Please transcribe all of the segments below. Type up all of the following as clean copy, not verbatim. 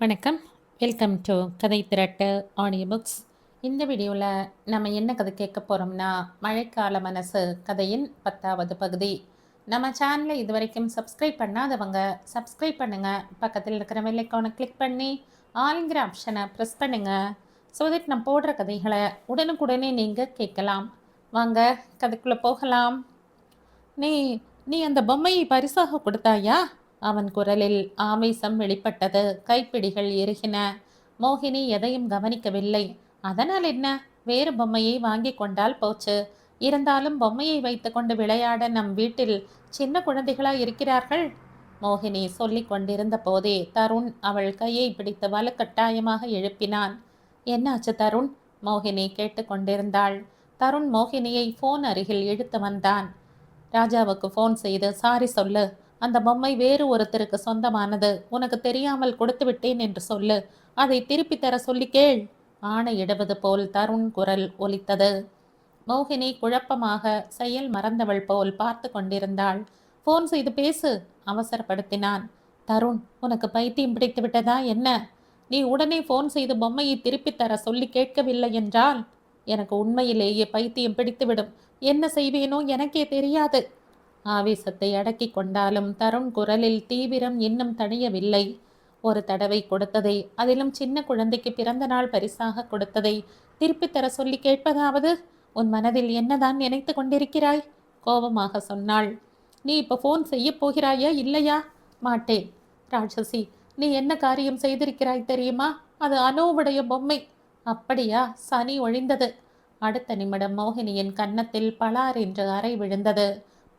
வணக்கம். Welcome to கதை திரட்டு audio books. இந்த வீடியோவில் நம்ம என்ன கதை கேட்க போகிறோம்னா, மழைக்கால மனசு கதையின் 10வது பகுதி. நம்ம சேனலை இது வரைக்கும் சப்ஸ்கிரைப் பண்ணாதவங்க சப்ஸ்கிரைப் பண்ணுங்கள். பக்கத்தில் இருக்கிற பெல் ஐகானை கிளிக் பண்ணி ஆளுங்கிற ஆப்ஷனை ப்ரெஸ் பண்ணுங்கள். ஸோ தட் நான் போடுற கதைகளை உடனுக்குடனே நீங்கள் கேட்கலாம். வாங்க கதைக்குள்ளே போகலாம். நீ நீ அந்த பொம்மையை பரிசாக கொடுத்தாயா? அவன் குரலில் ஆவேசம் வெளிப்பட்டது. கைப்பிடிகள் எருகின. மோகினி எதையும் கவனிக்கவில்லை. அதனால் என்ன? வேறு பொம்மையை வாங்கி கொண்டால் போச்சு. இருந்தாலும் பொம்மையை வைத்துக்கொண்டு விளையாட நம் வீட்டில் சின்ன குழந்தைகளா இருக்கிறார்கள். மோகினி சொல்லிக் கொண்டிருந்த போதே தருண் அவள் கையை பிடித்து வலுக்கட்டாயமாக எழுப்பினான். என்னாச்சு தருண்? மோகினி கேட்டுக்கொண்டிருந்தாள். தருண் மோகினியை போன் அருகில் இழுத்து வந்தான். ராஜாவுக்கு ஃபோன் செய்து சாரி சொல்லு. அந்த பொம்மை வேறு ஒருத்தருக்கு சொந்தமானது. உனக்கு தெரியாமல் கொடுத்து விட்டேன் என்று சொல்லு. அதை திருப்பி தர சொல்லி கேள். ஆணையிடுவது போல் தருண் குரல் ஒலித்தது. மோகினி குழப்பமாக செயல் மறந்தவள் போல் பார்த்து கொண்டிருந்தாள். ஃபோன் செய்து பேசு, அவசரப்படுத்தினான். தருண், உனக்கு பைத்தியம் பிடித்து விட்டதா என்ன? நீ உடனே ஃபோன் செய்து பொம்மையை திருப்பி தர சொல்லி கேட்கவில்லை என்றால் எனக்கு உண்மையிலேயே பைத்தியம் பிடித்துவிடும். என்ன செய்வேனோ எனக்கே தெரியாது. ஆவேசத்தை அடக்கி கொண்டாலும் தருண் குரலில் தீவிரம் இன்னும் தணியவில்லை. ஒரு தடவை கொடுத்ததை, அதிலும் சின்ன குழந்தைக்கு பிறந்த நாள் பரிசாக கொடுத்ததை திருப்பி தர சொல்லி கேட்பதாவது உன் மனதில் என்னதான் நினைத்து கொண்டிருக்கிறாய்? கோபமாக சொன்னாள். நீ இப்போ ஃபோன் செய்ய போகிறாயா இல்லையா? மாட்டேன். ராட்சசி, நீ என்ன காரியம் செய்திருக்கிறாய் தெரியுமா? அது அனுவுடைய பொம்மை. அப்படியா? சனி ஒழிந்தது. அடுத்த நிமிடம் மோகினியின் கன்னத்தில் பலார் என்று அறை விழுந்தது.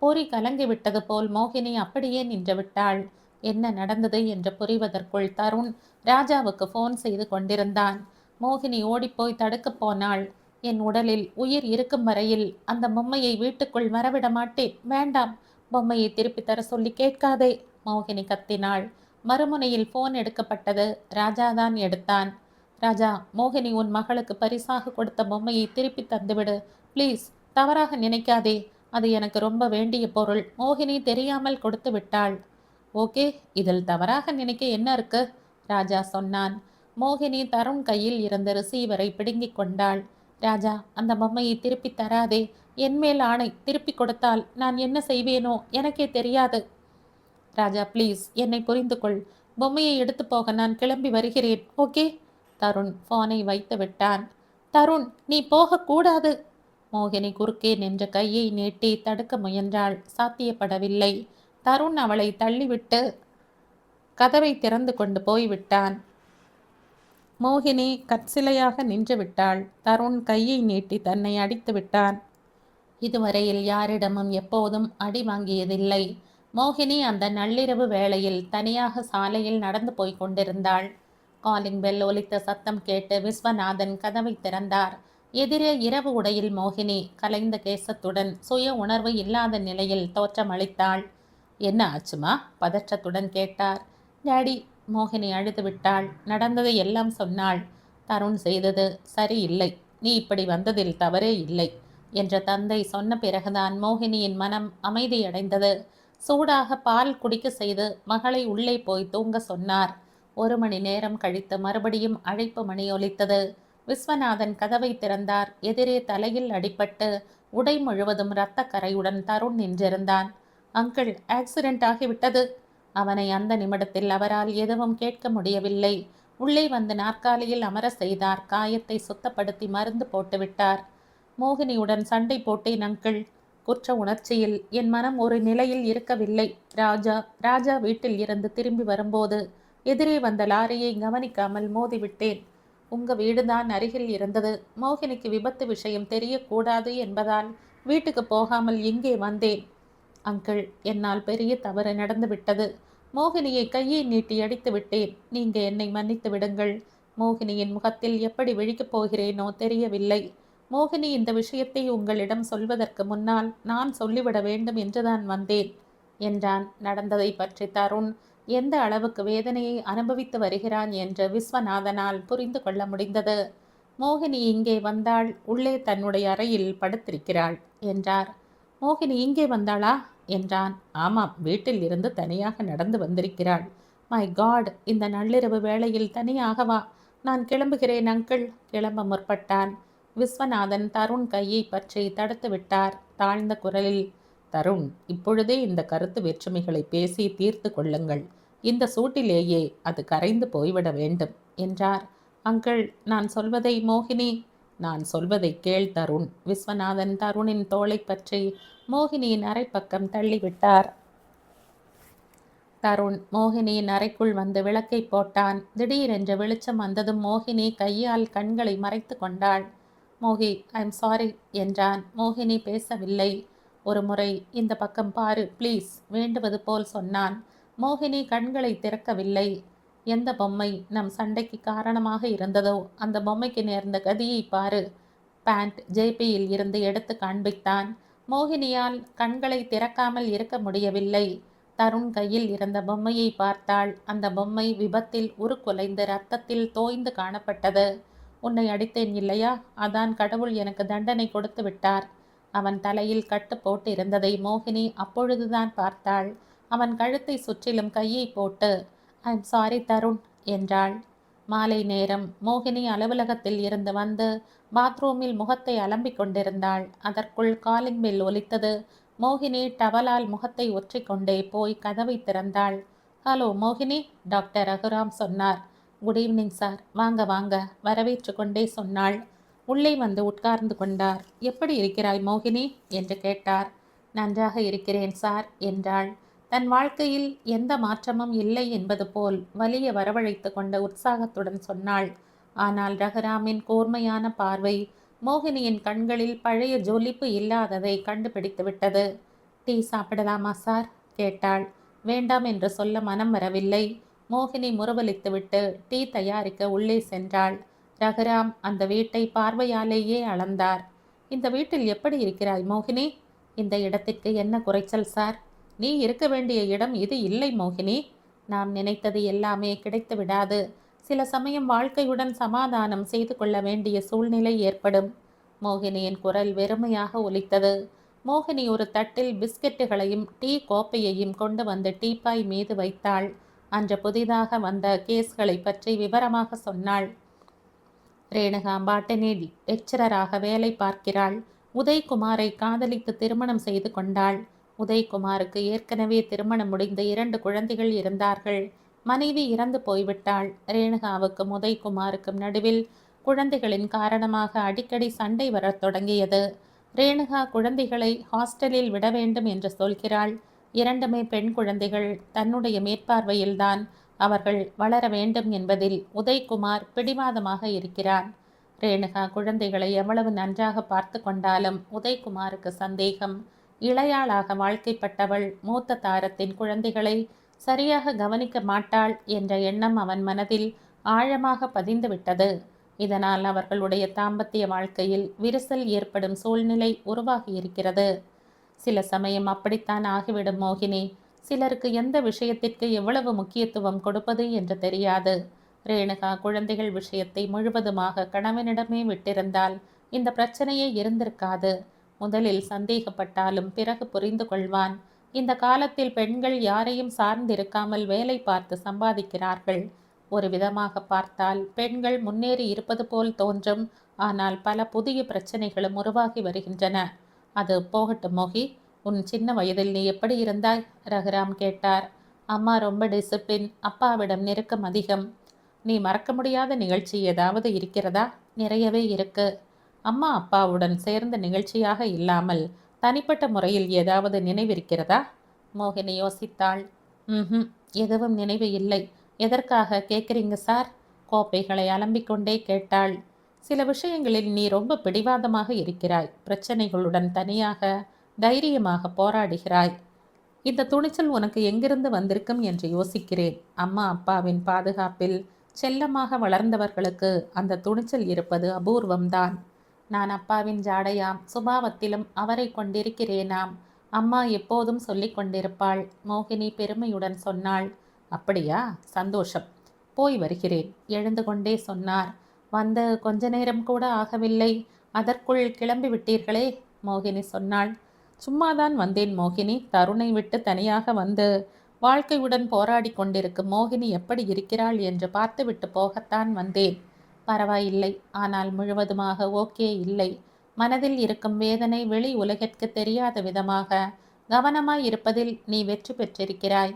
பொறி கலங்கிவிட்டது போல் மோகினி அப்படியே நின்று விட்டாள். என்ன நடந்தது என்று புரிவதற்குள் தருண் ராஜாவுக்கு ஃபோன் செய்து கொண்டிருந்தான். மோகினி ஓடிப்போய் தடுக்கப் போனாள். என் உடலில் உயிர் இருக்கும் வரையில் அந்த பொம்மையை வீட்டுக்குள் வரவிட மாட்டேன். வேண்டாம், பொம்மையை திருப்பி தர சொல்லி கேட்காதே, மோகினி கத்தினாள். மறுமுனையில் ஃபோன் எடுக்கப்பட்டது. ராஜாதான் எடுத்தான். ராஜா, மோகினி உன் மகளுக்கு பரிசாக கொடுத்த பொம்மையை திருப்பி தந்துவிடு ப்ளீஸ். தவறாக நினைக்காதே. அது எனக்கு ரொம்ப வேண்டிய பொருள். மோகினி தெரியாமல் கொடுத்து விட்டாள். ஓகே, இதில் தவறாக நினைக்க என்ன இருக்கு? ராஜா சொன்னான். மோகினி தருண் கையில் இருந்த ரிசீவரை பிடுங்கிக் கொண்டாள். ராஜா, அந்த பொம்மையை திருப்பி தராதே. என்மேல் ஆணை, திருப்பி கொடுத்தால் நான் என்ன செய்வேனோ எனக்கே தெரியாது. ராஜா ப்ளீஸ், என்னை புரிந்து கொள். பொம்மையை எடுத்து போக நான் கிளம்பி வருகிறேன். ஓகே? தருண் போனை வைத்து விட்டான். தருண், நீ போகக்கூடாது. மோகினி குறுக்கே நின்ற கையை நீட்டி தடுக்க முயன்றாள். சாத்தியப்படவில்லை. தருண் அவளை தள்ளிவிட்டு கதவை திறந்து கொண்டு போய்விட்டான். மோகினி கற்சிலையாக நின்று விட்டாள். தருண் கையை நீட்டி தன்னை அடித்து விட்டான். இதுவரையில் யாரிடமும் எப்போதும் அடி வாங்கியதில்லை. மோகினி அந்த நள்ளிரவு வேளையில் தனியாக சாலையில் நடந்து போய் கொண்டிருந்தாள். காலிங் பெல் ஒலித்த சத்தம் கேட்டு விஸ்வநாதன் கதவை திறந்தார். எதிரே இரவு உடையில் மோகினி கலைந்த கேசத்துடன் சுய உணர்வு இல்லாத நிலையில் தோற்றமளித்தாள். என்ன ஆச்சுமா? பதற்றத்துடன் கேட்டார். டாடி, மோகினி அழுது விட்டாள். நடந்ததை எல்லாம் சொன்னாள். தருண் செய்தது சரியில்லை. நீ இப்படி வந்ததில் தவறே இல்லை என்ற தந்தை சொன்ன பிறகுதான் மோகினியின் மனம் அமைதியடைந்தது. சூடாக பால் குடிக்க செய்து மகளை உள்ளே போய் தூங்க சொன்னார். 1 மணி நேரம் கழித்து மறுபடியும் அழைப்பு மணி ஒலித்தது. விஸ்வநாதன் கதவை திறந்தார். எதிரே தலையில் அடிபட்டு உடை முழுவதும் இரத்த கரையுடன் தருண் நின்றிருந்தான். அங்கிள், ஆக்சிடென்ட் ஆகிவிட்டது. அவனை அந்த நிமிடத்தில் அவரால் எதுவும் கேட்க முடியவில்லை. உள்ளே வந்து நாற்காலியில் அமர செய்தார். காயத்தை சுத்தப்படுத்தி மருந்து போட்டுவிட்டார். மோகினியுடன் சண்டை போட்டேன் அங்கிள். குற்ற உணர்ச்சியில் என் மனம் ஒரு நிலையில் இருக்கவில்லை. ராஜா வீட்டில் இருந்து திரும்பி வரும்போது எதிரே வந்த லாரியை கவனிக்காமல் மோதிவிட்டேன். உங்க வீடுதான் அருகில் இருந்தது. மோகினிக்கு விபத்து விஷயம் தெரியக்கூடாது என்பதால் வீட்டுக்கு போகாமல் இங்கே வந்தேன். அங்கிள், என்னால் பெரிய தவறு நடந்துவிட்டது. மோகினியை கையை நீட்டி அடித்து விட்டேன். நீங்க என்னை மன்னித்து விடுங்கள். மோகினியின் முகத்தில் எப்படி விழிக்கப் போகிறேனோ தெரியவில்லை. மோகினி இந்த விஷயத்தை உங்களிடம் சொல்வதற்கு முன்னால் நான் சொல்லிவிட வேண்டும் என்றுதான் வந்தேன் என்றான். நடந்ததை பற்றி தருண் எந்த அளவுக்கு வேதனையை அனுபவித்து வருகிறான் என்று விஸ்வநாதனால் புரிந்து கொள்ள முடிந்தது. மோகினி இங்கே வந்தாள். உள்ளே தன்னுடைய அறையில் படுத்திருக்கிறாள் என்றார். மோகினி இங்கே வந்தாளா என்றான். ஆமாம், வீட்டில் இருந்து தனியாக நடந்து வந்திருக்கிறாள். மை காட், இந்த நள்ளிரவு வேளையில் தனியாகவா? நான் கிளம்புகிறேன் அங்கிள். கிளம்ப முற்பட்டான். விஸ்வநாதன் தருண் கையை பற்றி தடுத்து விட்டார் தாழ்ந்த குரலில். தருண், இப்பொழுதே இந்த கருத்து வேற்றுமைகளை பேசி தீர்த்து கொள்ளுங்கள். இந்த சூட்டிலேயே அது கரைந்து போய்விட வேண்டும் என்றார். அங்கிள், நான் சொல்வதை மோகினி. நான் சொல்வதை கேள் தருண். விஸ்வநாதன் தருணின் தோளை பற்றி மோகினியின் அரைப்பக்கம் தள்ளிவிட்டார். தருண் மோகினியின் அறைக்குள் வந்து விளக்கை போட்டான். திடீரென்று வெளிச்சம் வந்ததும் மோகினி கையால் கண்களை மறைத்து கொண்டாள். மோகி, ஐ எம் சாரி என்றான். மோகினி பேசவில்லை. ஒரு முறை இந்த பக்கம் பாரு ப்ளீஸ், வேண்டுவது போல் சொன்னான். மோகினி கண்களை திறக்கவில்லை. எந்த பொம்மை நம் சண்டைக்கு காரணமாக இருந்ததோ அந்த பொம்மைக்கு நேர்ந்த கதியை பாரு. பேண்ட் ஜேபியில் இருந்து எடுத்து காண்பித்தான். மோகினியால் கண்களை திறக்காமல் இருக்க முடியவில்லை. தருண் கையில் இருந்த பொம்மையை பார்த்தாள். அந்த பொம்மை விபத்தில் உருக்குலைந்து ரத்தத்தில் தோய்ந்து காணப்பட்டது. உன்னை அடித்தேன் இல்லையா? அதான் கடவுள் எனக்கு தண்டனை கொடுத்து விட்டார். அவன் தலையில் கட்டு போட்டு இருந்ததை மோகினி அப்பொழுதுதான் பார்த்தாள். அவன் கழுத்தை சுற்றிலும் கையை போட்டு ஐ எம் சாரி தருண் என்றாள். மாலை நேரம். மோகினி அலுவலகத்தில் இருந்து வந்து பாத்ரூமில் முகத்தை அலம்பிக் கொண்டிருந்தாள். அதற்குள் காலிங் பெல் ஒலித்தது. மோகினி டவலால் முகத்தை ஒற்றிக்கொண்டே போய் கதவை திறந்தாள். ஹலோ மோகினி, டாக்டர் ரகுராம் சொன்னார். Good evening sir. வாங்க வாங்க, வரவேற்று கொண்டே சொன்னாள். உள்ளே வந்து உட்கார்ந்து கொண்டார். எப்படி இருக்கிறாய் மோகினி என்று கேட்டார். நன்றாக இருக்கிறேன் சார் என்றாள். தன் வாழ்க்கையில் எந்த மாற்றமும் இல்லை என்பது போல் வலிய வரவழைத்து கொண்ட உற்சாகத்துடன் சொன்னாள். ஆனால் ரகுராமின் கூர்மையான பார்வை மோகினியின் கண்களில் பழைய ஜொலிப்பு இல்லாததை கண்டுபிடித்து விட்டது. டீ சாப்பிடலாமா சார் கேட்டாள். வேண்டாம் என்று சொல்ல மனம் வரவில்லை. மோகினி முறுவலித்துவிட்டு டீ தயாரிக்க உள்ளே சென்றாள். ரகுராம் அந்த வீட்டை பார்வையாலேயே அளந்தார். இந்த வீட்டில் எப்படி இருக்கிறாய் மோகினி? இந்த இடத்திற்கு என்ன குறைச்சல் சார்? நீ இருக்க வேண்டிய இடம் இது இல்லை மோகினி. நாம் நினைத்தது எல்லாமே கிடைத்து விடாது. சில சமயம் வாழ்க்கையுடன் சமாதானம் செய்து கொள்ள வேண்டிய சூழ்நிலை ஏற்படும். மோகினியின் குரல் வெறுமையாக ஒலித்தது. மோகினி ஒரு தட்டில் பிஸ்கெட்டுகளையும் டீ கோப்பையையும் கொண்டு வந்து டீப்பாய் மீது வைத்தாள். அன்று புதிதாக வந்த கேஸ்களை பற்றி விவரமாக சொன்னாள். ரேணுகா பாட்டனில் லெக்சரராக வேலை பார்க்கிறாள். உதய்குமாரை காதலித்து திருமணம் செய்து கொண்டாள். உதய்குமாருக்கு ஏற்கனவே திருமணம் முடிந்த 2 குழந்தைகள் இருந்தார்கள். மனைவி இறந்து போய்விட்டாள். ரேணுகாவுக்கும் உதய்குமாருக்கும் நடுவில் குழந்தைகளின் காரணமாக அடிக்கடி சண்டை வரத் தொடங்கியது. ரேணுகா குழந்தைகளை ஹாஸ்டலில் விட வேண்டும் என்று சொல்கிறாள். 2மே பெண் குழந்தைகள். தன்னுடைய மேற்பார்வையில்தான் அவர்கள் வளர வேண்டும் என்பதில் உதய்குமார் பிடிவாதமாக இருக்கிறான். ரேணுகா குழந்தைகளை எவ்வளவு நன்றாக பார்த்து கொண்டாலும் உதய்குமாருக்கு சந்தேகம். இளையாளாக வாழ்க்கைப்பட்டவள் மூத்த தாரத்தின் குழந்தைகளை சரியாக கவனிக்க மாட்டாள் என்ற எண்ணம் அவன் மனதில் ஆழமாக பதிந்துவிட்டது. இதனால் அவர்களுடைய தாம்பத்திய வாழ்க்கையில் விரிசல் ஏற்படும் சூழ்நிலை உருவாகியிருக்கிறது. சில சமயம் அப்படித்தான் ஆகிவிடும் மோகினி. சிலருக்கு எந்த விஷயத்திற்கு எவ்வளவு முக்கியத்துவம் கொடுப்பது என்று தெரியாது. ரேணுகா குழந்தைகள் விஷயத்தை முழுவதுமாக கணவனிடமே விட்டிருந்தால் இந்த பிரச்சனையே இருந்திருக்காது. முதலில் சந்தேகப்பட்டாலும் பிறகு புரிந்து கொள்வான். இந்த காலத்தில் பெண்கள் யாரையும் சார்ந்திருக்காமல் வேலை பார்த்து சம்பாதிக்கிறார்கள். ஒரு விதமாக பார்த்தால் பெண்கள் முன்னேறி இருப்பது போல் தோன்றும். ஆனால் பல புதிய பிரச்சனைகளும் உருவாகி வருகின்றன. அது போகட்டும் மோகி. உன் சின்ன வயதில் நீ எப்படி இருந்தாய்? ரகுராம் கேட்டார். அம்மா ரொம்ப டிசிப்ளின், அப்பாவிடம் நெருக்கம் அதிகம். நீ மறக்க முடியாத நிகழ்ச்சி ஏதாவது இருக்கிறதா? நிறையவே இருக்கு. அம்மா அப்பாவுடன் சேர்ந்த நிகழ்ச்சியாக இல்லாமல் தனிப்பட்ட முறையில் ஏதாவது நினைவிருக்கிறதா? மோகினி யோசித்தாள். எதுவும் நினைவு இல்லை. எதற்காக கேட்குறீங்க சார்? கோப்பைகளை அலம்பிக்கொண்டே கேட்டாள். சில விஷயங்களில் நீ ரொம்ப பிடிவாதமாக இருக்கிறாய். பிரச்சனைகளுடன் தனியாக தைரியமாக போராடுகிறாய். இந்த துணிச்சல் உனக்கு எங்கிருந்து வந்திருக்கும் என்று யோசிக்கிறேன். அம்மா அப்பாவின் பாதுகாப்பில் செல்லமாக வளர்ந்தவர்களுக்கு அந்த துணிச்சல் இருப்பது அபூர்வம்தான். நான் அப்பாவின் ஜாடையாம், சுபாவத்திலும் அவரை கொண்டிருக்கிறேனாம். அம்மா எப்போதும் சொல்லி கொண்டிருப்பாள். மோகினி பெருமையுடன் சொன்னாள். அப்படியா? சந்தோஷம். போய் வருகிறேன். எழுந்து கொண்டே சொன்னார். வந்து கொஞ்ச நேரம் கூட ஆகவில்லை, அதற்குள் கிளம்பி விட்டீர்களே? மோகினி சொன்னாள். சும்மாதான் வந்தேன் மோகினி. தருணை விட்டு தனியாக வந்து வாழ்க்கையுடன் போராடி கொண்டிருக்கும் மோகினி எப்படி இருக்கிறாள் என்று பார்த்துவிட்டு போகத்தான் வந்தேன். பரவாயில்லை, ஆனால் முழுவதுமாக ஓகே இல்லை. மனதில் இருக்கும் வேதனை வெளி உலகிற்கு தெரியாத விதமாக கவனமாய் இருப்பதில் நீ வெற்றி பெற்றிருக்கிறாய்.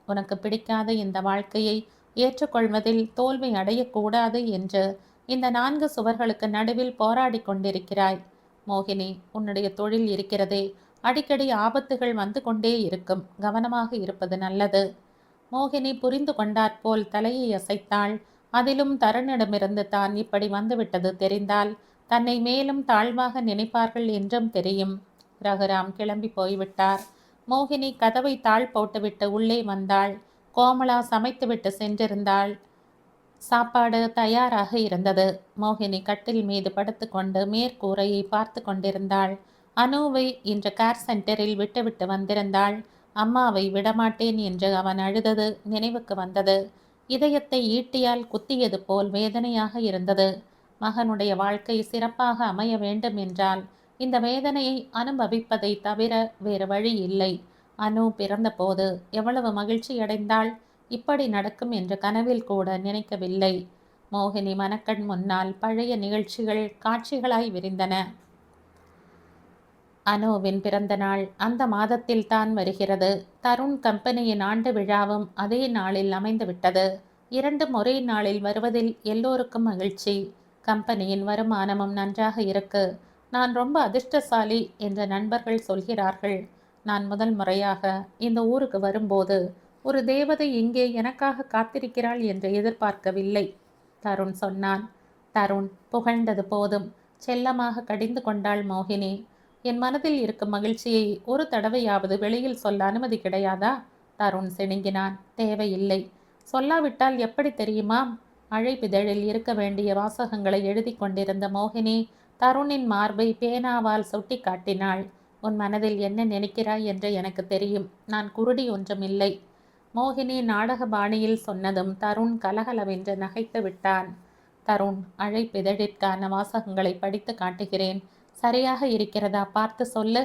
உனக்கு பிடிக்காத இந்த வாழ்க்கையை ஏற்றுக்கொள்வதில் தோல்வி அடையக்கூடாது என்று இந்த 4 சுவர்களுக்கு நடுவில் போராடி கொண்டிருக்கிறாய். மோகினி, உன்னுடைய தொழில் இருக்கிறதே, அடிக்கடி ஆபத்துகள் வந்து கொண்டே இருக்கும். கவனமாக இருப்பது நல்லது. மோகினி புரிந்து கொண்டாற்போல் தலையை அசைத்தாள். அதிலும் தருணிடமிருந்து தான் இப்படி வந்துவிட்டது தெரிந்தால் தன்னை மேலும் தாழ்வாக நினைப்பார்கள் என்றும் தெரியும். ரகுராம் கிளம்பி போய்விட்டார். மோகினி கதவை தாழ் போட்டுவிட்டு உள்ளே வந்தாள். கோமலா சமைத்துவிட்டு சென்றிருந்தாள். சாப்பாடு தயாராக இருந்தது. மோகினி கட்டில் மீது படுத்துக்கொண்டு மேற்கூரையை பார்த்து கொண்டிருந்தாள். அனுவை இன்று கேர் சென்டரில் விட்டுவிட்டு வந்திருந்தாள். அம்மாவை விடமாட்டேன் என்று அவன் அழுதது நினைவுக்கு வந்தது. இதயத்தை ஈட்டியால் குத்தியது போல் வேதனையாக இருந்தது. மகனுடைய வாழ்க்கை சிறப்பாக அமைய வேண்டும் என்றால் இந்த வேதனையை அனுபவிப்பதை தவிர வேறு வழி இல்லை. அனு பிறந்தபோது எவ்வளவு மகிழ்ச்சியடைந்தாள். இப்படி நடக்கும் என்று கனவில் கூட நினைக்கவில்லை. மோகினி மனக்கண் முன்னால் பழைய நிகழ்ச்சிகள் காட்சிகளாய் விரிந்தன. அனுவின் பிறந்த நாள் அந்த மாதத்தில் தான் வருகிறது. தருண் கம்பெனியின் ஆண்டு விழாவும் அதே நாளில் அமைந்துவிட்டது. 2ம் ஒரே நாளில் வருவதில் எல்லோருக்கும் மகிழ்ச்சி. கம்பெனியின் வருமானமும் நன்றாக இருக்கு. நான் ரொம்ப அதிர்ஷ்டசாலி என்று நண்பர்கள் சொல்கிறார்கள். நான் முதல் முறையாக இந்த ஊருக்கு வரும்போது ஒரு தேவதை இங்கே எனக்காக காத்திருக்கிறாள் என்று எதிர்பார்க்கவில்லை. தருண் சொன்னான். தருண் புகழ்ந்தது போதும். செல்லமாக கடிந்து கொண்டாள் மோகினி. என் மனதில் இருக்கும் மகிழ்ச்சியை ஒரு தடவையாவது வெளியில் சொல்ல அனுமதி கிடையாதா? தருண் சிணுங்கினான். தேவையில்லை. சொல்லாவிட்டால் எப்படி தெரியுமா? அழைப்பிதழில் இருக்க வேண்டிய வாசகங்களை எழுதி கொண்டிருந்த மோகினி தருணின் மார்பை பேனாவால் சுட்டி காட்டினாள். உன் மனதில் என்ன நினைக்கிறாய் என்று எனக்கு தெரியும். நான் குருடி ஒன்றுமில்லை. மோகினி நாடக பாணியில் சொன்னதும் தருண் கலகலவென்று நகைத்து விட்டான். தருண், அழைப்பிதழிற்கான வாசகங்களை படித்து காட்டுகிறேன். சரியாக இருக்கிறதா பார்த்து சொல்லு.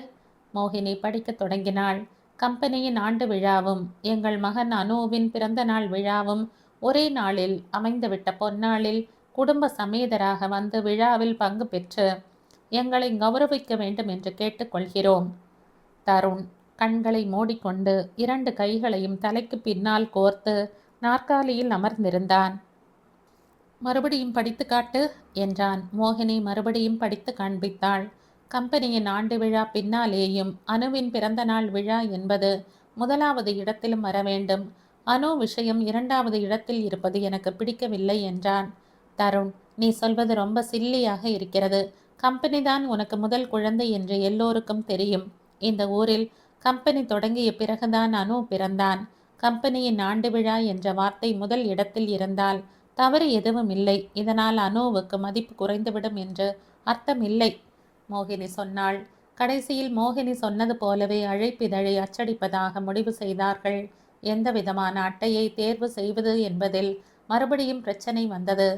மோகினி படிக்கத் தொடங்கினாள். கம்பெனியின் ஆண்டு விழாவும் எங்கள் மகன் அனுவின் பிறந்த நாள் விழாவும் ஒரே நாளில் அமைந்துவிட்ட பொன்னாளில் குடும்ப சமேதராக வந்து விழாவில் பங்கு பெற்று எங்களை கௌரவிக்க வேண்டும் என்று கேட்டுக்கொள்கிறோம். தருண் கண்களை மூடிக்கொண்டு 2 கைகளையும் தலைக்கு பின்னால் கோர்த்து நாற்காலியில் அமர்ந்திருந்தான். மறுபடியும் படித்து காட்டு என்றான். மோகினி மறுபடியும் படித்து காண்பித்தாள். கம்பெனியின் ஆண்டு விழா பின்னாலேயும் அனுவின் பிறந்த நாள் விழா என்பது 1வது இடத்திலும் வர வேண்டும். அனு விஷயம் 2வது இடத்தில் இருப்பது எனக்கு பிடிக்கவில்லை என்றான். தருண், நீ சொல்வது ரொம்ப சில்லியாக இருக்கிறது. கம்பெனி தான் உனக்கு முதல் குழந்தை என்று எல்லோருக்கும் தெரியும். இந்த ஊரில் கம்பெனி தொடங்கிய பிறகுதான் அனு பிறந்தான். கம்பெனியின் ஆண்டு விழா என்ற வார்த்தை முதல் இடத்தில் இருந்தால் தவறு எதுவும் இல்லை. இதனால் அனுவுக்கு மதிப்பு குறைந்துவிடும் என்று அர்த்தம் இல்லை. மோகினி சொன்னாள். கடைசியில் மோகினி சொன்னது போலவே அழைப்பிதழை அச்சடிப்பதாக முடிவு செய்தார்கள். எந்த விதமான அட்டையை தேர்வு செய்வது என்பதில் மறுபடியும் பிரச்சனை வந்தது.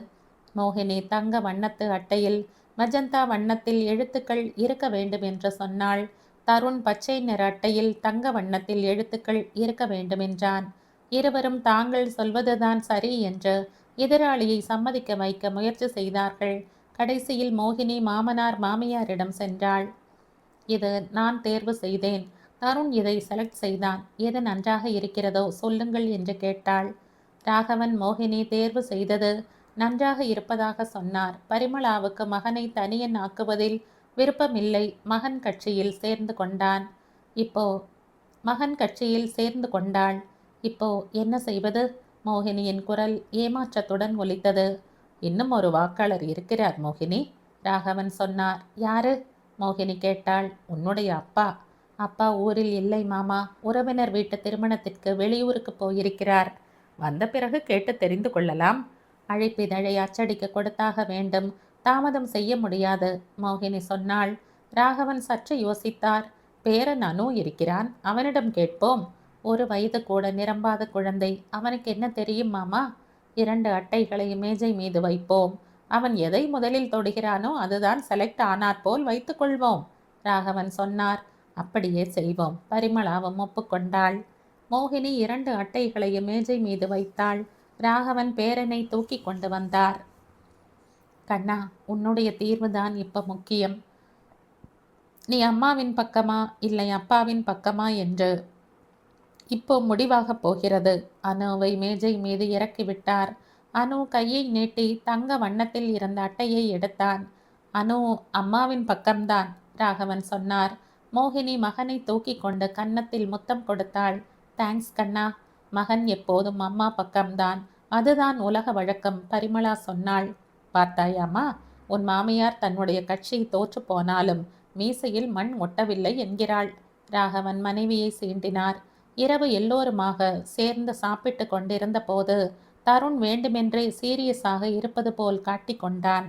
மோகினி தங்க வண்ணத்து அட்டையில் மஜந்தா வண்ணத்தில் எழுத்துக்கள் இருக்க வேண்டும் என்று சொன்னாள். தருண் பச்சை நிற அட்டையில் தங்க வண்ணத்தில் எழுத்துக்கள் இருக்க வேண்டும் என்றான். இருவரும் தாங்கள் சொல்வதுதான் சரி என்று எதிராளியை சம்மதிக்க வைக்க முயற்சி செய்தார்கள். கடைசியில் மோகினி மாமனார் மாமியாரிடம் சென்றாள். இது நான் தேர்வு செய்தேன். தருண் இதை செலக்ட் செய்தான். எது நன்றாக இருக்கிறதோ சொல்லுங்கள் என்று கேட்டாள். ராகவன் மோகினி தேர்வு செய்தது நன்றாக இருப்பதாக சொன்னார். பரிமளாவுக்கு மகனை தனியன் ஆக்குவதில் விருப்பமில்லை. மகன் கட்சியில் சேர்ந்து கொண்டாள். இப்போ என்ன செய்வது? மோகினியின் குரல் ஏமாற்றத்துடன் ஒலித்தது. இன்னும் ஒரு வாக்காளர் இருக்கிறார் மோகினி, ராகவன் சொன்னார். யாரு? மோகினி கேட்டாள். உன்னுடைய அப்பா. அப்பா ஊரில் இல்லை மாமா. உறவினர் வீட்டு திருமணத்திற்கு வெளியூருக்கு போயிருக்கிறார். வந்த பிறகு கேட்டு தெரிந்து கொள்ளலாம். அழைப்பிதழை அச்சடிக்க கொடுத்தாக வேண்டும். தாமதம் செய்ய முடியாது, மோகினி சொன்னாள். ராகவன் சற்று யோசித்தார். பேரன் அனு இருக்கிறான், அவனிடம் கேட்போம். 1 வயது கூட நிரம்பாத குழந்தை, அவனுக்கு என்ன தெரியும் மாமா? 2 அட்டைகளை மேஜை மீது வைப்போம். அவன் எதை முதலில் தொடுகிறானோ அதுதான் செலக்ட் ஆனார் போல் வைத்துக் கொள்வோம், ராகவன் சொன்னார். அப்படியே செய்வோம். பரிமளாவும் ஒப்புக்கொண்டாள். மோகினி 2 அட்டைகளையும் மேஜை மீது வைத்தாள். ராகவன் பேரனை தூக்கி கொண்டு வந்தார். கண்ணா, உன்னுடைய தீர்வுதான் இப்ப முக்கியம். நீ அம்மாவின் பக்கமா இல்லை அப்பாவின் பக்கமா என்று இப்போ முடிவாகப் போகிறது. அனுவை மேஜை மீது இறக்கிவிட்டார். அனு கையை நீட்டி தங்க வண்ணத்தில் இருந்த அட்டையை எடுத்தான். அனு அம்மாவின் பக்கம்தான், ராகவன் சொன்னார். மோகினி மகனை தூக்கி கொண்டு கன்னத்தில் முத்தம் கொடுத்தாள். தேங்க்ஸ் கண்ணா. மகன் எப்போதும் அம்மா பக்கம்தான், அதுதான் உலக வழக்கம், பரிமளா சொன்னாள். பார்த்தாயாமா, உன் மாமியார் தன்னுடைய கட்சி தோற்று போனாலும் மீசையில் மண் ஒட்டவில்லை என்கிறாள். ராகவன் மனைவியை சீண்டினார். இரவு எல்லோருமாக சேர்ந்து சாப்பிட்டு கொண்டிருந்த போது தருண் வேண்டுமென்றே சீரியஸாக இருப்பது போல் காட்டிக்கொண்டான்.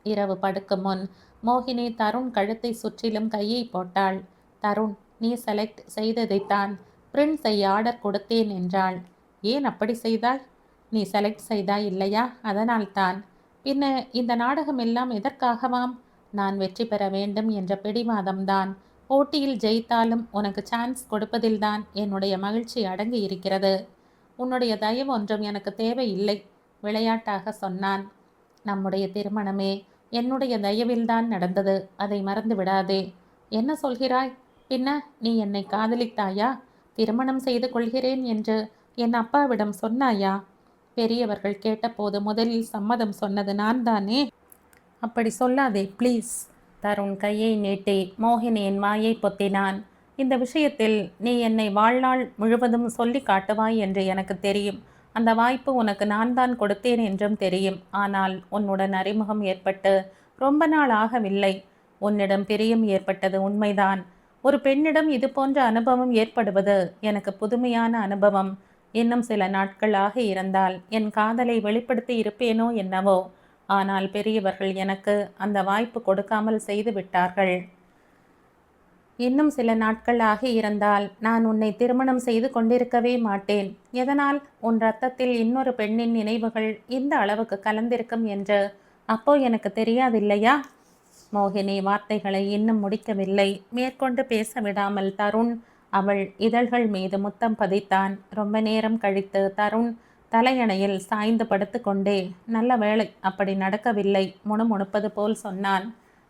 இரவு படுக்கும் முன் மோகினி தருண் கழுத்தை சுற்றிலும் கையை போட்டாள். தருண், நீ செலக்ட் செய்ததைத்தான் பிரிண்ட் செய்ய ஆர்டர் கொடுத்தேன் என்றாள். ஏன் அப்படி செய்தாய்? நீ செலக்ட் செய்தாய் இல்லையா, அதனால்தான். பின்ன இந்த நாடகம் எல்லாம் எதற்காகவாம்? நான் வெற்றி பெற வேண்டும் என்ற பிடிவாதம்தான். போட்டியில் ஜெயித்தாலும் உனக்கு சான்ஸ் கொடுப்பதில்தான் என்னுடைய மகிழ்ச்சி அடங்கி இருக்கிறது. உன்னுடைய தயவு ஒன்றும் எனக்கு தேவையில்லை, விளையாட்டாக சொன்னான். நம்முடைய திருமணமே என்னுடைய தயவில்தான் நடந்தது, அதை மறந்து விடாதே. என்ன சொல்கிறாய்? பின்ன நீ என்னை காதலித்தாயா? திருமணம் செய்து கொள்கிறேன் என்று என் அப்பாவிடம் சொன்னாயா? பெரியவர்கள் கேட்டபோது முதலில் சம்மதம் சொன்னது நான் தானே. அப்படி சொல்லாதே ப்ளீஸ். தருண் கையை நீட்டி மோகினியின் வாயை பொத்தினான். இந்த விஷயத்தில் நீ என்னை வாழ்நாள் முழுவதும் சொல்லி காட்டுவாய் என்று எனக்கு தெரியும். அந்த வாய்ப்பு உனக்கு நான் தான் கொடுத்தேன் என்றும் தெரியும். ஆனால் உன்னுடன் அறிமுகம் ஏற்பட்டு ரொம்ப நாள் ஆகவில்லை. உன்னிடம் பிரியம் ஏற்பட்டது உண்மைதான். ஒரு பெண்ணிடம் இது போன்ற அனுபவம் ஏற்படுவது எனக்கு புதுமையான அனுபவம். இன்னும் சில நாட்களாக இருந்தால் என் காதலை வெளிப்படுத்தி இருப்பேனோ என்னவோ. ஆனால் பெரியவர்கள் எனக்கு அந்த வாய்ப்பு கொடுக்காமல் செய்து விட்டார்கள். இன்னும் சில நாட்கள் ஆகி இருந்தால் நான் உன்னை திருமணம் செய்து கொண்டிருக்கவே மாட்டேன். எதனால்? உன் ரத்தத்தில் இன்னொரு பெண்ணின் நினைவுகள் இந்த அளவுக்கு கலந்திருக்கும் என்று அப்போ எனக்கு தெரியாதில்லையா? மோகினி வார்த்தைகளை இன்னும் முடிக்கவில்லை. மேற்கொண்டு பேச விடாமல் தருண் அவள் இதழ்கள் மீது முத்தம் பதித்தான். ரொம்ப நேரம் கழித்து தருண் தலையணையில் சாய்ந்து படுத்து கொண்டே, நல்ல வேளை அப்படி நடக்கவில்லை, முணுமுணுப்பது போல் சொன்னான்.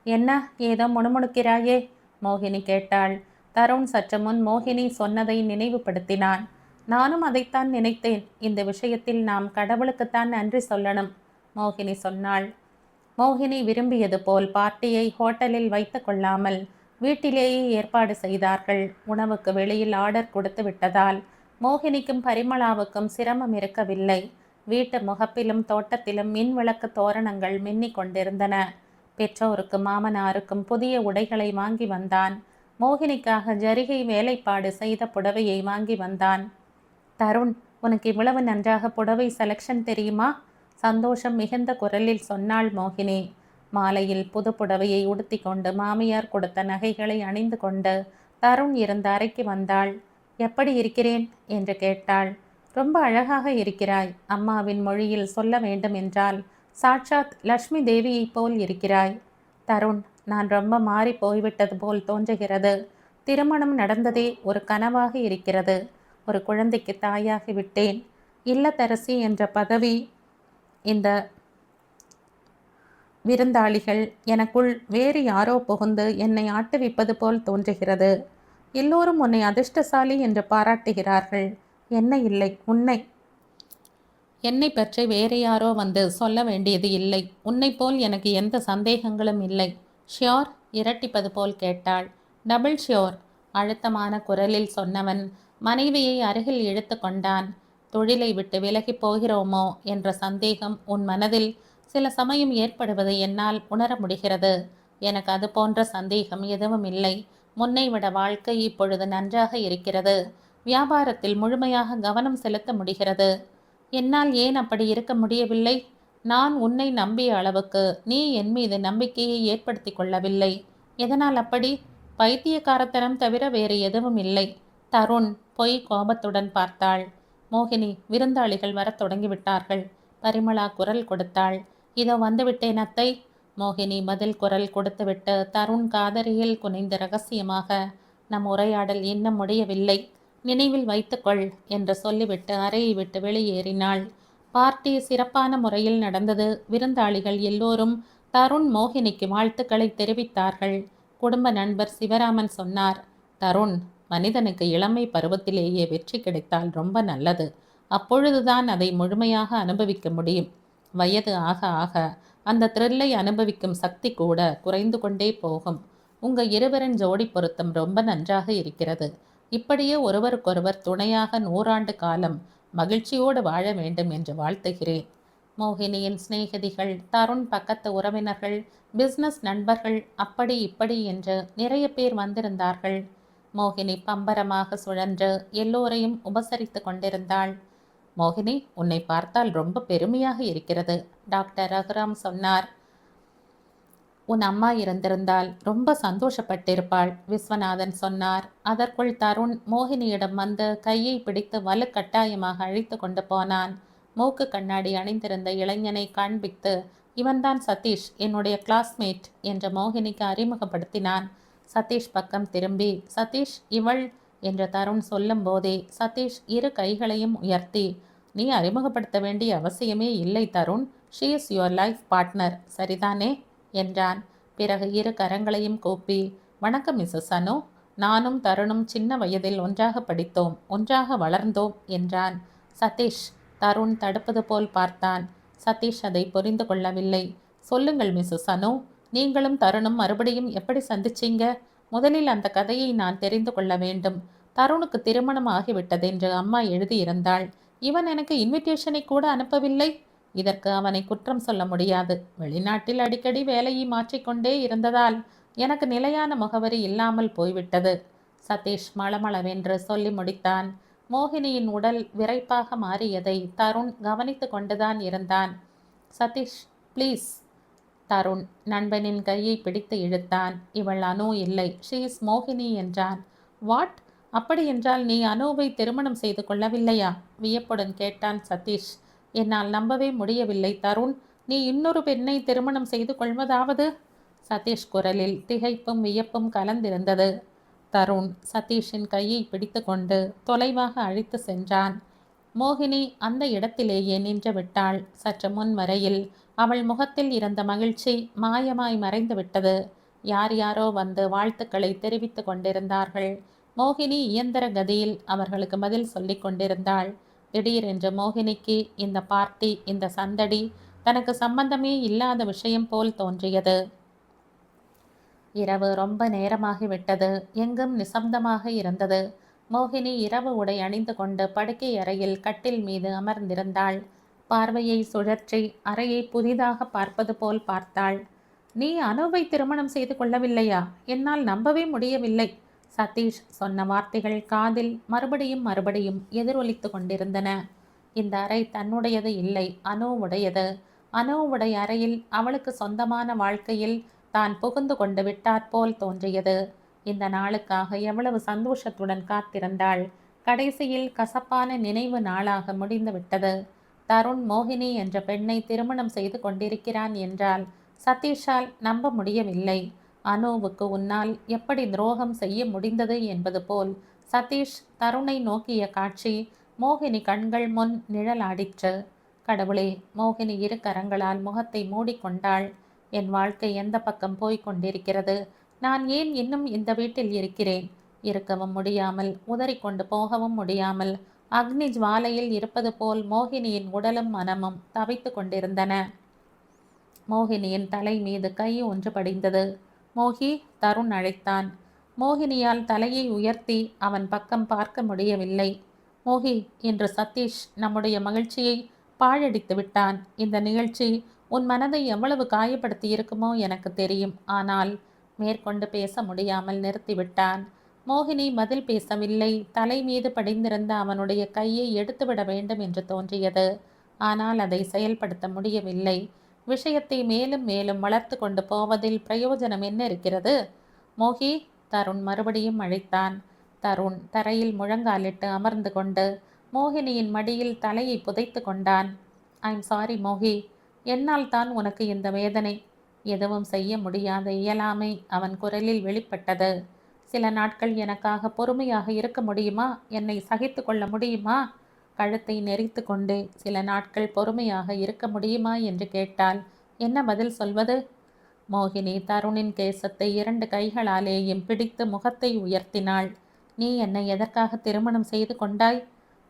என்ன, ஏதோ முணுமுணுக்கிறாயே? மோகினி கேட்டாள். தருண் சற்று முன் மோகினி சொன்னதை நினைவுபடுத்தினான். நானும் அதைத்தான் நினைத்தேன். இந்த விஷயத்தில் நாம் கடவுளுக்குத்தான் நன்றி சொல்லணும், மோகினி சொன்னாள். மோகினி விரும்பியது போல் பார்ட்டியை ஹோட்டலில் வைத்து கொள்ளாமல் வீட்டிலேயே ஏற்பாடு செய்தார்கள். உணவுக்கு வெளியில் ஆர்டர் கொடுத்து விட்டதால் மோகினிக்கும் பரிமளாவுக்கும் சிரமம் இருக்கவில்லை. வீட்டு முகப்பிலும் தோட்டத்திலும் மின் விளக்கு தோரணங்கள் மின்னிக் கொண்டிருந்தன. பெற்றோருக்கும் மாமனாருக்கும் புதிய உடைகளை வாங்கி வந்தான். மோகினிக்காக ஜரிகை வேலைப்பாடு செய்த புடவையை வாங்கி வந்தான். தருண், உனக்கு இவ்வளவு நன்றாக புடவை செலக்ஷன் தெரியுமா? சந்தோஷம் மிகுந்த குரலில் சொன்னாள் மோகினி. மாலையில் புது புடவையை உடுத்தி கொண்டு மாமியார் கொடுத்த நகைகளை அணிந்து கொண்டு தருண் இருந்த அறைக்கு வந்தாள். எப்படி இருக்கிறேன் என்று கேட்டாள். ரொம்ப அழகாக இருக்கிறாய். அம்மாவின் மொழியில் சொல்ல வேண்டும் என்றால் சாட்சாத் லக்ஷ்மி தேவியைப் போல் இருக்கிறாய். தருண், நான் ரொம்ப மாறி போய்விட்டது போல் தோன்றுகிறது. திருமணம் நடந்ததே ஒரு கனவாக இருக்கிறது. ஒரு குழந்தைக்கு தாயாகி விட்டேன். இல்லத்தரசி என்ற பதவி, இந்த விருந்தாளிகள், எனக்குள் வேறு யாரோ புகுந்து என்னை ஆட்டுவிப்பது போல் தோன்றுகிறது. எல்லோரும் உன்னை அதிர்ஷ்டசாலி என்று பாராட்டுகிறார்கள். என்ன இல்லை, உன்னை. என்னை பற்றி வேறு யாரோ வந்து சொல்ல வேண்டியது இல்லை. உன்னை போல் எனக்கு எந்த சந்தேகங்களும் இல்லை. ஷியோர்? இரட்டிப்பது போல் கேட்டாள். டபுள் ஷியோர், அழுத்தமான குரலில் சொன்னவன் மனைவியை அருகில் இழுத்து கொண்டான். தொழிலை விட்டு விலகி போகிறோமோ என்ற சந்தேகம் உன் மனதில் சில சமயம் ஏற்படுவதை என்னால் உணர முடிகிறது. எனக்கு அது போன்ற சந்தேகம் எதுவும் இல்லை. முன்னை விட வாழ்க்கை இப்பொழுது நன்றாக இருக்கிறது. வியாபாரத்தில் முழுமையாக கவனம் செலுத்த முடிகிறது. என்னால் ஏன் அப்படி இருக்க முடியவில்லை? நான் உன்னை நம்பிய அளவுக்கு நீ என் மீது நம்பிக்கையை ஏற்படுத்தி கொள்ளவில்லை. எதனால் அப்படி? பைத்தியக்காரத்தனம் தவிர வேறு எதுவும் இல்லை. தருண் பொய் கோபத்துடன் பார்த்தாள். மோகினி, விருந்தாளிகள் வரத் தொடங்கிவிட்டார்கள். பரிமளா குரல் கொடுத்தாள். இதோ வந்துவிட்டேன் அத்தை. மோகினி பதில் குரல் கொடுத்துவிட்டு தருண் காதரியில் குனிந்து ரகசியமாக, நம் உரையாடல் இன்னும் முடியவில்லை. நினைவில் வைத்துக்கொள் என்று சொல்லிவிட்டு அறையை விட்டு வெளியேறினாள். பார்ட்டி சிறப்பான முறையில் நடந்தது. விருந்தாளிகள் எல்லோரும் தருண் மோகினிக்கு வாழ்த்துக்களை தெரிவித்தார்கள். குடும்ப நண்பர் சிவராமன் சொன்னார், தருண், மனிதனுக்கு இளமை பருவத்திலேயே வெற்றி கிடைத்தால் ரொம்ப நல்லது. அப்பொழுதுதான் அதை முழுமையாக அனுபவிக்க முடியும். வயது ஆக ஆக அந்த த்ரில்லை அனுபவிக்கும் சக்தி கூட குறைந்து கொண்டே போகும். உங்க இருவரின் ஜோடி பொருத்தம் ரொம்ப நன்றாக இருக்கிறது. இப்படியே ஒருவருக்கொருவர் துணையாக 100 ஆண்டு காலம் மகிழ்ச்சியோடு வாழ வேண்டும் என்று வாழ்த்துகிறேன். மோகினியின் சிநேகிதிகள், தருண் பக்கத்து உறவினர்கள், பிஸ்னஸ் நண்பர்கள், அப்படி இப்படி என்று நிறைய பேர் வந்திருந்தார்கள். மோகினி பம்பரமாக சுழன்று எல்லோரையும் உபசரித்து கொண்டிருந்தாள். மோகினி, உன்னை பார்த்தால் ரொம்ப பெருமையாக இருக்கிறது, டாக்டர் ரகுராம் சொன்னார். உன் அம்மா இருந்திருந்தால் ரொம்ப சந்தோஷப்பட்டிருப்பாள், விஸ்வநாதன் சொன்னார். அதற்குள் தருண் மோகினியிடம் வந்து கையை பிடித்து வலுக்கட்டாயமாக அழைத்து கொண்டு போனான். மூக்கு கண்ணாடி அணிந்திருந்த இளைஞனை காண்பித்து, இவன்தான் சதீஷ், என்னுடைய கிளாஸ்மேட் என்று மோகினிக்கு அறிமுகப்படுத்தினான். சதீஷ் பக்கம் திரும்பி, சதீஷ், இவள் என்று தருண் சொல்லும் போதே சதீஷ் இரு கைகளையும் உயர்த்தி, நீ அறிமுகப்படுத்த வேண்டிய அவசியமே இல்லை Tarun, she is your life partner, சரிதானே என்றான். பிறகு இரு கரங்களையும் கூப்பி, வணக்கம் மிஸ்ஸஸ் அனு, நானும் தருணும் சின்ன வயதில் ஒன்றாக படித்தோம், ஒன்றாக வளர்ந்தோம் என்றான். சதீஷ் தருண் தடுப்பது போல் பார்த்தான். சதீஷ் அதை புரிந்து கொள்ளவில்லை. சொல்லுங்கள் மிஸ்ஸஸ் அனு, நீங்களும் தருணும் மறுபடியும் எப்படி சந்திச்சீங்க? முதலில் அந்த கதையை நான் தெரிந்து கொள்ள வேண்டும். தருணுக்கு திருமணம் ஆகிவிட்டதென்று அம்மா எழுதியிருந்தாள். இவன் எனக்கு இன்விடேஷனை கூட அனுப்பவில்லை. இதற்கு அவனை குற்றம் சொல்ல முடியாது. வெளிநாட்டில் அடிக்கடி வேலையை மாற்றிக்கொண்டே இருந்ததால் எனக்கு நிலையான முகவரி இல்லாமல் போய்விட்டது. சதீஷ் மளமளவென்று சொல்லி முடித்தான். மோகினியின் உடல் விரைப்பாக மாறியதை தருண் கவனித்து கொண்டுதான் இருந்தான். சதீஷ், ப்ளீஸ். தருண் நண்பனின் கையை பிடித்து இழுத்தான். இவள் அனு இல்லை, ஷீ இஸ் மோகினி என்றான். வாட்? அப்படி என்றால் நீ அனுவை திருமணம் செய்து கொள்ளவில்லையா? வியப்புடன் கேட்டான் சதீஷ். என்னால் நம்பவே முடியவில்லை தருண், நீ இன்னொரு பெண்ணை திருமணம் செய்து கொள்வதாவது? சதீஷ் குரலில் திகைப்பும் வியப்பும் கலந்திருந்தது. தருண் சதீஷின் கையை பிடித்து கொண்டு தொலைவாக அழைத்து சென்றான். மோகினி அந்த இடத்திலேயே நின்று விட்டாள். சற்று முன் வரையில் அவள் முகத்தில் இருந்த மகிழ்ச்சி மாயமாய் மறைந்து விட்டது. யார் யாரோ வந்து வாழ்த்துக்களை தெரிவித்து கொண்டிருந்தார்கள். மோகினி இயந்திர கதியில் அவர்களுக்கு பதில் சொல்லி கொண்டிருந்தாள். திடீரென்று மோகினிக்கு இந்த பார்ட்டி, இந்த சந்தடி தனக்கு சம்பந்தமே இல்லாத விஷயம் போல் தோன்றியது. இரவு ரொம்ப நேரமாகிவிட்டது. எங்கும் நிசப்தமாக இருந்தது. மோகினி இரவு உடை அணிந்து கொண்டு படுக்கை அறையில் கட்டில் மீது அமர்ந்திருந்தாள். பார்வையை சுழற்றி அறையை புதிதாக பார்ப்பது போல் பார்த்தாள். நீ அனுவை திருமணம் செய்து கொள்ளவில்லையா? என்னால் நம்பவே முடியவில்லை. சதீஷ் சொன்ன வார்த்தைகள் காதில் மறுபடியும் மறுபடியும் எதிரொலித்து கொண்டிருந்தன. இந்த அறை தன்னுடையது இல்லை, அனுவுடையது. அனுவுடைய அறையில் அவளுக்கு சொந்தமான வாழ்க்கையில் தான் புகுந்து கொண்டு விட்டாற்போல் தோன்றியது. இந்த நாளுக்காக எவ்வளவு சந்தோஷத்துடன் காத்திருந்தாள். கடைசியில் கசப்பான நினைவு நாளாக முடிந்து விட்டது. தருண் மோகினி என்ற பெண்ணை திருமணம் செய்து கொண்டிருக்கிறான் என்றால் சதீஷால் நம்ப முடியவில்லை. அனுவுக்கு உன்னால் எப்படி துரோகம் செய்ய முடிந்தது என்பது போல் சதீஷ் தருணை நோக்கிய காட்சி மோகினி கண்கள் முன் நிழலாடிற்று. கடவுளே! மோகினி இரு கரங்களால் முகத்தை மூடிக்கொண்டாள். என் வாழ்க்கை எந்த பக்கம் போய்க் கொண்டிருக்கிறது? நான் ஏன் இன்னும் இந்த வீட்டில் இருக்கிறேன்? இருக்கவும் முடியாமல், உதறிக்கொண்டு போகவும் முடியாமல், அக்னி ஜுவாலையில் இருப்பது போல் மோகினியின் உடலும் மனமும் தவித்து கொண்டிருந்தன. மோகினியின் தலை மீது கை ஒன்று படிந்தது. மோகி, தருண் அழைத்தான். மோகினியால் தலையை உயர்த்தி அவன் பக்கம் பார்க்க முடியவில்லை. மோகி, இன்று சதீஷ் நம்முடைய மகிழ்ச்சியை பாழடித்து விட்டான். இந்த நிகழ்ச்சி உன் மனதை எவ்வளவு காயப்படுத்தி இருக்குமோ எனக்கு தெரியும். ஆனால் மேற்கொண்டு பேச முடியாமல் நிறுத்திவிட்டான். மோகினி பதில் பேசவில்லை. தலை மீது படிந்திருந்த அவனுடைய கையை எடுத்துவிட வேண்டும் என்று தோன்றியது. ஆனால் அதை செயல்படுத்த முடியவில்லை. விஷயத்தை மேலும் மேலும் வளர்த்து கொண்டு போவதில் பிரயோஜனம் என்ன இருக்கிறது? மோகி, தருண் மறுபடியும் அழைத்தான். தருண் தரையில் முழங்காலிட்டு அமர்ந்து கொண்டு மோகினியின் மடியில் தலையை புதைத்து கொண்டான். ஐம் சாரி மோகி, என்னால் தான் உனக்கு இந்த வேதனை. எதுவும் செய்ய முடியாத இயலாமை அவன் குரலில் வெளிப்பட்டது. சில நாட்கள் எனக்காக பொறுமையாக இருக்க முடியுமா? என்னை சகித்து கொள்ள முடியுமா? கழுத்தை நெரித்து கொண்டு சில நாட்கள் பொறுமையாக இருக்க முடியுமா என்று கேட்டால் என்ன பதில் சொல்வது? மோகினி தருணின் கேசத்தை 2 கைகளாலேயும் பிடித்து முகத்தை உயர்த்தினாள். நீ என்னை எதற்காக திருமணம் செய்து கொண்டாய்?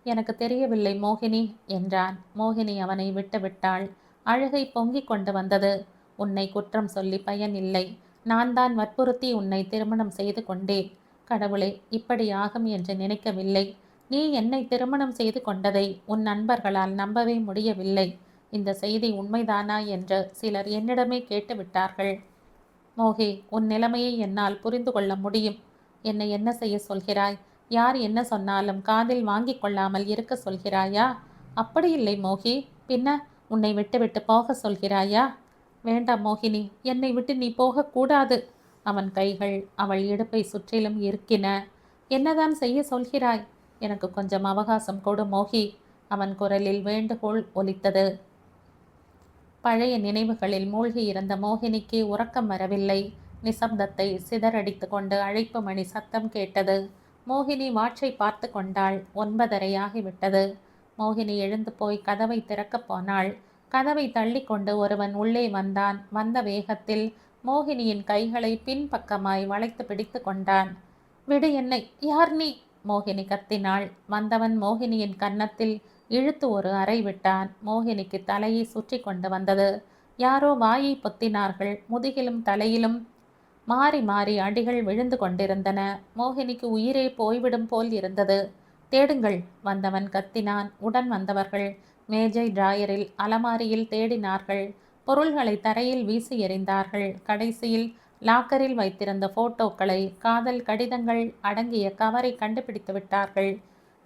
எனக்கு தெரியவில்லை மோகினி என்றான். மோகினி அவனை விட்டுவிட்டாள். அழுகை பொங்கிக் கொண்டு வந்தது. உன்னை குற்றம் சொல்லி பயன் இல்லை. நான் தான் வற்புறுத்தி உன்னை திருமணம் செய்து கொண்டேன். கடவுளே, இப்படி ஆகும் என்று நினைக்கவில்லை. நீ என்னை திருமணம் செய்து கொண்டதை உன் நண்பர்களால் நம்பவே முடியவில்லை. இந்த செய்தி உண்மைதானா என்று சிலர் என்னிடமே கேட்டுவிட்டார்கள். மோகி, உன் நிலைமையை என்னால் புரிந்து கொள்ள முடியும். என்னை என்ன செய்ய சொல்கிறாய்? யார் என்ன சொன்னாலும் காதில் வாங்கிக் கொள்ளாமல் இருக்க சொல்கிறாயா? அப்படியில்லை மோகி. பின்ன உன்னை விட்டு போக சொல்கிறாயா? வேண்டாம் மோகினி, என்னை விட்டு நீ போகக்கூடாது. அவன் கைகள் அவள் இடுப்பை சுற்றிலும் இருக்கின. என்னதான் செய்ய சொல்கிறாய்? எனக்கு கொஞ்சம் அவகாசம் கொடு மோகி. அவன் குரலில் வேண்டுகோள் ஒலித்தது. பழைய நினைவுகளில் மூழ்கி இருந்த மோகினிக்கு உறக்கம் வரவில்லை. நிசப்தத்தை சிதறடித்து கொண்டு அழைப்பு மணி சத்தம் கேட்டது. மோகினி வாட்சை பார்த்து கொண்டாள். 9:30 ஆகிவிட்டது. மோகினி எழுந்து போய் கதவை திறக்கப் போனாள். கதவை தள்ளி கொண்டு ஒருவன் உள்ளே வந்தான். வந்த வேகத்தில் மோகினியின் கைகளை பின்பக்கமாய் வளைத்து பிடித்து கொண்டான். விடு என்னை! யார் நீ? மோகினி கத்தினாள். வந்தவன் மோகினியின் கன்னத்தில் இழுத்து ஒரு அறை விட்டான். மோகினிக்கு தலையை சுற்றி கொண்டு வந்தது. யாரோ வாயை பொத்தினார்கள். முதுகிலும் தலையிலும் மாறி மாறி அடிகள் விழுந்து கொண்டிருந்தன. மோகினிக்கு உயிரே போய்விடும் போல் இருந்தது. தேடுங்கள்! வந்தவன் கத்தினான். உடன் வந்தவர்கள் மேஜை டிராயரில் அலமாரியில் தேடினார்கள். பொருள்களை தரையில் வீசி எறிந்தார்கள். கடைசியில் லாக்கரில் வைத்திருந்த போட்டோக்களை, காதல் கடிதங்கள் அடங்கிய கவரை கண்டுபிடித்து விட்டார்கள்.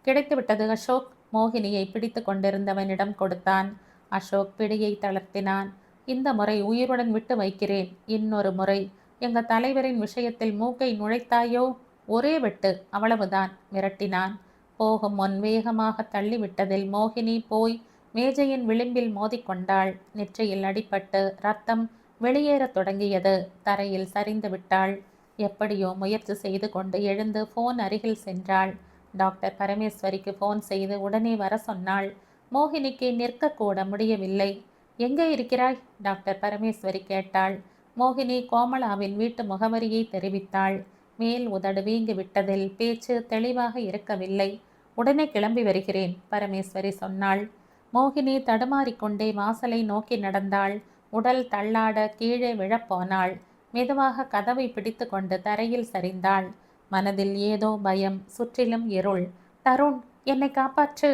கிடைத்துவிட்டது அசோக். மோகினியை பிடித்து கொண்டிருந்தவனிடம் கொடுத்தான். அசோக் பிடியை தளர்த்தினான். இந்த முறை உயிருடன் விட்டு வைக்கிறேன். இன்னொரு முறை எங்க தலைவரின் விஷயத்தில் மூக்கை நுழைத்தாயோ ஒரே வெட்டு, அவ்வளவுதான் மிரட்டினான். போகும் முன் வேகமாக தள்ளிவிட்டதில் மோகினி போய் மேஜையின் விளிம்பில் மோதிக்கொண்டாள். நெற்றியில் அடிபட்டு ரத்தம் வெளியேறத் தொடங்கியது. தரையில் சரிந்து விட்டாள். எப்படியோ முயற்சி செய்து கொண்டு எழுந்து போன் அருகில் சென்றாள். டாக்டர் பரமேஸ்வரிக்கு போன் செய்து உடனே வர சொன்னாள். மோகினிக்கு நிற்கக்கூட முடியவில்லை. எங்கே இருக்கிறாய்? டாக்டர் பரமேஸ்வரி கேட்டாள். மோகினி கோமலாவின் வீட்டு முகவரியை தெரிவித்தாள். மேல் உதடு வீங்கி விட்டதில் பேச்சு தெளிவாக இருக்கவில்லை. உடனே கிளம்பி வருகிறேன், பரமேஸ்வரி சொன்னாள். மோகினி தடுமாறிக்கொண்டே வாசலை நோக்கி நடந்தாள். உடல் தள்ளாட கீழே விழப்போனாள். மெதுவாக கதவை பிடித்து கொண்டு தரையில் சரிந்தாள். மனதில் ஏதோ பயம், சுற்றிலும் இருள். தருண், என்னை காப்பாற்று!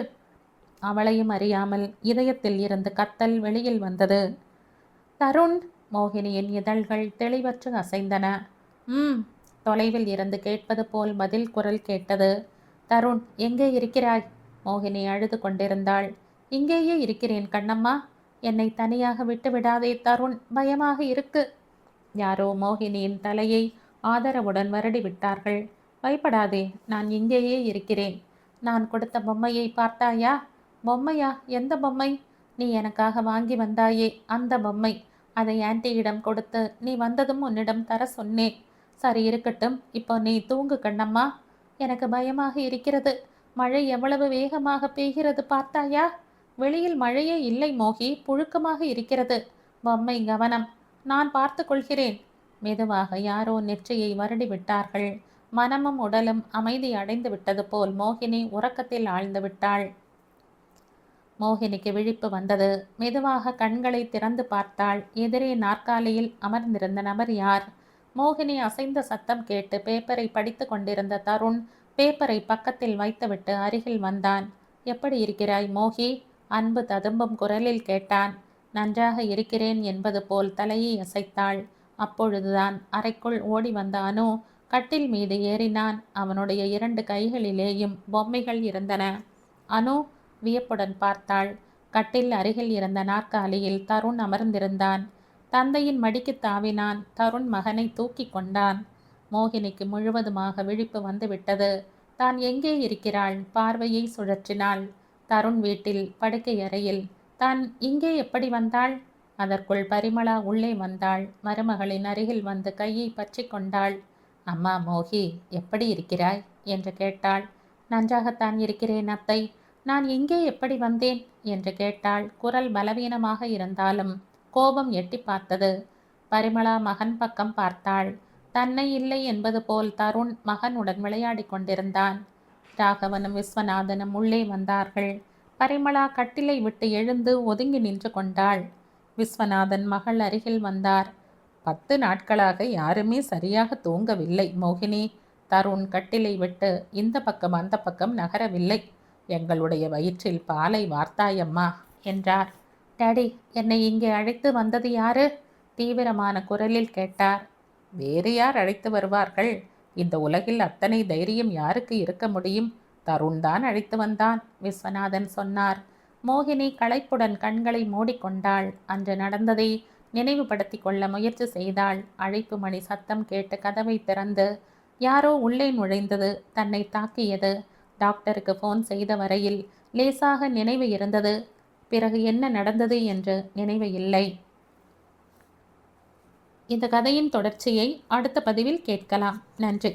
அவளையும் அறியாமல் இதயத்தில் இருந்து கத்தல் வெளியில் வந்தது. தருண்! மோகினியின் இதழ்கள் தெளிவற்று அசைந்தன. தொலைவில் இருந்து கேட்பது போல் பதில் குரல் கேட்டது. தருண், எங்கே இருக்கிறாய்? மோகினி அழுது கொண்டிருந்தாள். இங்கேயே இருக்கிறேன் கண்ணம்மா. என்னை தனியாக விட்டு விடாதே தருண், பயமாக இருக்கு. யாரோ மோகினியின் தலையை ஆதரவுடன் வருடி விட்டார்கள். பயப்படாதே, நான் இங்கேயே இருக்கிறேன். நான் கொடுத்த பொம்மையை பார்த்தாயா? பொம்மையா? எந்த பொம்மை? நீ எனக்காக வாங்கி வந்தாயே அந்த பொம்மை. அதை ஆன்ட்டியிடம் கொடுத்து நீ வந்ததும் உன்னிடம் தர சொன்னேன். சரி, இருக்கட்டும். இப்போ நீ தூங்கு கண்ணம்மா. எனக்கு பயமாக இருக்கிறது. மழை எவ்வளவு வேகமாக பெய்கிறது பார்த்தாயா? வெளியில் மழையே இல்லை மோகி, புழுக்கமாக இருக்கிறது. பொம்மை கவனம், நான் பார்த்து கொள்கிறேன். மெதுவாக யாரோ நெற்றியை வருடி விட்டார்கள். மனமும் உடலும் அமைதி அடைந்து விட்டது போல் மோகினி உறக்கத்தில் ஆழ்ந்து விட்டாள். மோகினிக்கு விழிப்பு வந்தது. மெதுவாக கண்களை திறந்து பார்த்தாள். எதிரே நாற்காலியில் அமர்ந்திருந்த நபர் யார்? மோகினி அசைந்த சத்தம் கேட்டு பேப்பரை படித்து கொண்டிருந்த தருண் பேப்பரை பக்கத்தில் வைத்துவிட்டு அருகில் வந்தான். எப்படி இருக்கிறாய் மோகி? அன்பு ததும்பும் குரலில் கேட்டான். நன்றாக இருக்கிறேன் என்பது போல் தலையை அசைத்தாள். அப்பொழுதுதான் அறைக்குள் ஓடி வந்த அனு கட்டில் மீது ஏறினான். அவனுடைய 2 கைகளிலேயும் பொம்மைகள் இருந்தன. அனு வியப்புடன் பார்த்தாள். கட்டில் அருகில் இருந்த நாற்காலியில் தருண் அமர்ந்திருந்தான். தந்தையின் மடிக்கு தாவினான். தருண் மகனை தூக்கி கொண்டான். மோகினிக்கு முழுவதுமாக விழிப்பு வந்துவிட்டது. தான் எங்கே இருக்கிறாள்? பார்வையை சுழற்றினாள். தருண் வீட்டில், படுக்கை அறையில். தான் இங்கே எப்படி வந்தாள்? அதற்குள் பரிமளா உள்ளே வந்தாள். மருமகளின் அருகில் வந்து கையை பற்றி கொண்டாள். அம்மா மோகி, எப்படி இருக்கிறாய் என்று கேட்டாள். நன்றாகத்தான் இருக்கிறேன் அத்தை. நான் இங்கே எப்படி வந்தேன் என்று கேட்டாள். குரல் பலவீனமாக இருந்தாலும் கோபம் எட்டி பார்த்தது. பரிமளா மகன் பக்கம் பார்த்தாள். தன்னை இல்லை என்பது போல் தருண் மகனுடன் விளையாடி கொண்டிருந்தான். ராகவனும் விஸ்வநாதனும் உள்ளே வந்தார்கள். பரிமளா கட்டிலை விட்டு எழுந்து ஒதுங்கி நின்று கொண்டாள். விஸ்வநாதன் மகள் அருகில் வந்தார். 10 நாட்களாக யாருமே சரியாக தூங்கவில்லை மோகினி. தருண் கட்டிலை விட்டு இந்த பக்கம் அந்த பக்கம் நகரவில்லை. எங்களுடைய வயிற்றில் பாலை வார்த்தாயம்மா என்றார். டாடி, என்னை இங்கே அழைத்து வந்தது யாரு? தீவிரமான குரலில் கேட்டார். வேறு யார் அழைத்து வருவார்கள்? இந்த உலகில் அத்தனை தைரியம் யாருக்கு இருக்க முடியும்? தருண் தான் அழைத்து வந்தான், விஸ்வநாதன் சொன்னார். மோகினி களைப்புடன் கண்களை மூடிக்கொண்டாள். அன்று நடந்ததை நினைவுபடுத்தி கொள்ள முயற்சி செய்தாள். அழைப்பு மணி சத்தம் கேட்டு கதவை திறந்து யாரோ உள்ளே நுழைந்தது. தன்னை தாக்கியது. டாக்டருக்கு ஃபோன் செய்த வரையில் லேசாக நினைவு இருந்தது. பிறகு என்ன நடந்தது என்று நினைவு இல்லை. இந்த கதையின் தொடர்ச்சியை அடுத்த பதிவில் கேட்கலாம். நன்றி.